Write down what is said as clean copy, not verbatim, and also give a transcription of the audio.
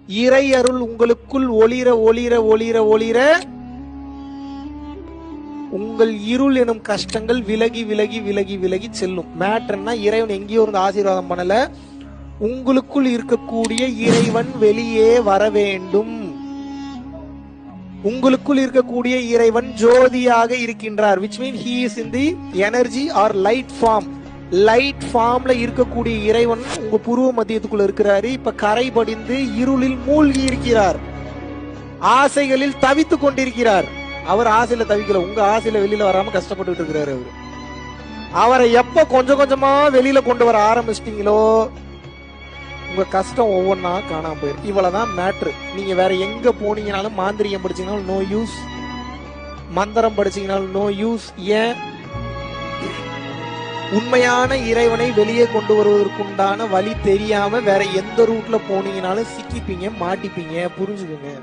இறை அருள் உங்களுக்குள் ஒளிர ஒளிர ஒளிர ஒளிர உங்கள் இருள் எனும் கஷ்டங்கள் விலகி விலகி விலகி விலகி செல்லும். மேட்டர்னா இறைவன் எங்கேயோ இருந்து ஆசீர்வாதம் பண்ணல, உங்களுக்குள் இருக்கக்கூடிய இறைவன் வெளியே வர வேண்டும். உங்களுக்குள் இருக்கக்கூடிய இறைவன் ஜோதியாக இருக்கின்றார். which means he is in the energy or light form. Light ஃபார்ம்ல இருக்கக்கூடிய இறைவன் உங்க புருவ மத்தியத்துக்குள்ள இருக்கிறாரு. இப்ப கரை படிந்து இருளில் மூழ்கி இருக்கிறார், ஆசைகளில் தவித்து கொண்டிருக்கிறார். அவர் ஆசையில தவிக்கல, உங்க ஆசையில வெளியில வராம கஷ்டப்பட்டு இருக்கிறாரு. அவரை எப்ப கொஞ்சம் கொஞ்சமா வெளியில கொண்டு வர ஆரம்பிச்சிட்டீங்களோ உங்க கஷ்டம் ஒவ்வொன்னா காணாம போயிருக்கு. இவ்வளவுதான் மேட்ரு. நீங்க வேற எங்க போனீங்கனாலும், மாந்திரிகம் படிச்சீங்கனாலும் நோ யூஸ், மந்திரம் படிச்சீங்கனாலும் நோ யூஸ். ஏன்? உண்மையான இறைவனை வெளியே கொண்டு வருவதற்குண்டான வழி தெரியாம வேற எந்த ரூட்ல போனீங்கனாலும் சிக்கிப்பீங்க, மாட்டிப்பீங்க. புரிஞ்சுக்கோங்க.